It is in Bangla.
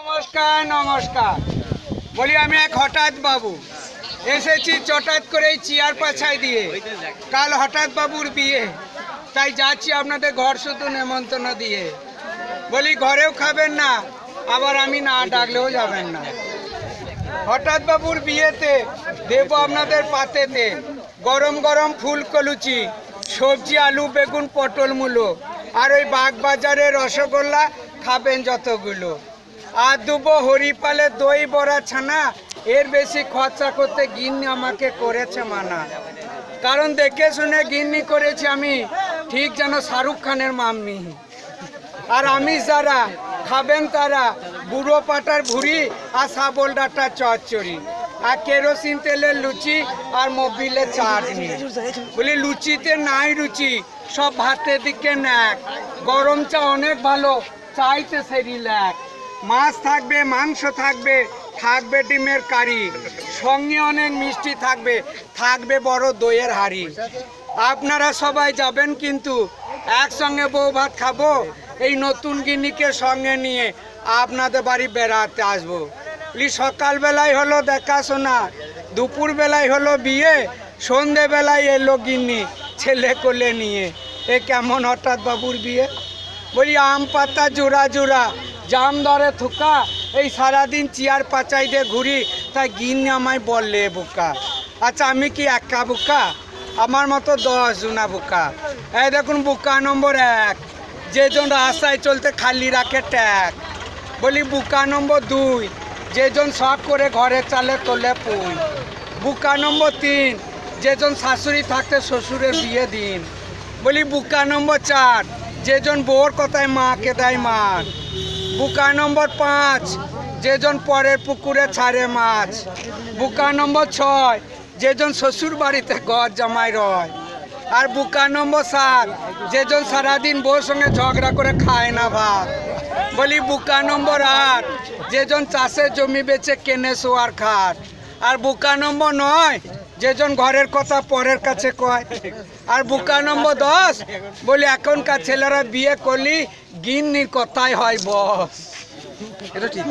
নমস্কার নমস্কার। বলি আমি এক হঠাৎ বাবু এসেছি চটাৎ করে চেয়ার পাছায় দিয়ে। কাল হঠাৎ বাবুর বিয়ে, তাই যাচ্ছি আপনাদের ঘর শুধু নেমন্তন্ন দিয়ে। বলি ঘরেও খাবেন না, আবার আমি না ডাকলেও যাবেন না। হঠাৎ বাবুর বিয়েতে দেব আপনাদের পাতেতে গরম গরম ফুলকলুচি, সবজি আলু বেগুন পটল মূলো, আর ওই বাগবাজারের রসগোল্লা খাবেন যতগুলো। আর দুবো হরিপালের দই বড়া ছানা, এর বেশি খরচা করতে গিন্নি আমাকে করেছে মানা। কারণ দেখে শুনে গিন্নি করেছি আমি, ঠিক যেন শাহরুখ খানের মাম্মি। আর আমি যারা খাবেন তারা বুড়ো পাটার ভুড়ি আর শাবল ডাঁটার চচ্চড়ি, আর কেরোসিন তেলের লুচি আর মোবিলের চাটনি। বলি লুচিতে নাই রুচি, সব ভাতের দিকে ন্যাক। গরম চা অনেক ভালো, চাইতে সেরি ল্যাক। মাছ থাকবে, মাংস থাকবে, থাকবে ডিমের কারি, সঙ্গে অনেক মিষ্টি থাকবে, থাকবে বড় দইয়ের হাঁড়ি। আপনারা সবাই যাবেন কিন্তু একসঙ্গে বউ ভাত খাবো। এই নতুন গিন্নিকে সঙ্গে নিয়ে আপনাদের বাড়ি বেড়াতে আসবো। সকালবেলায় হলো দেখাশোনা, দুপুর বেলায় হলো বিয়ে, সন্ধেবেলায় এলো গিন্নি ছেলে কোলে নিয়ে। এ কেমন হঠাৎ বাবুর বিয়ে? বলি আম পাতা জোড়া জোড়া, জাম ধরে থুকা, এই সারাদিন চেয়ার পাচাই দিয়ে ঘুরি, তাই গিন্নি আমায় বললে বোকা। আচ্ছা আমি কি একা বোকা? আমার মতো 10 জনা বোকা। এই দেখুন বোকা নম্বর 1, যেজন রাস্তায় চলতে খালি রাখে ট্যাগ। বলি বোকা নম্বর 2, যেজন শখ করে ঘরে চালে তোলে পুই। বোকা নম্বর 3, যেজন শাশুড়ি থাকতে শ্বশুরের বিয়ে দিন। বলি বোকা নম্বর 4, যেজন বউর কথায় মাকে দেয় মান। বোকা নম্বর 5, যেজন পরের পুকুরে ছাড়ে মাছ। বোকা নম্বর 6, যেজন শ্বশুর বাড়িতে ঘর জামাই রয়। আর বোকা নম্বর 7, যেজন সারাদিন বউর সঙ্গে ঝগড়া করে খায় না ভাত। বলি বোকা নম্বর 8, যেজন চাষের জমি বেচে কেনে শোয়ার খাট। আর বোকা নম্বর 9, যেজন ঘরের কথা পরের কাছে কয়। আর বোকা নম্বর 10, বলি এখনকার ছেলেরা বিয়ে করলি গিন্নির কথাই হয় বস। এটা ঠিক।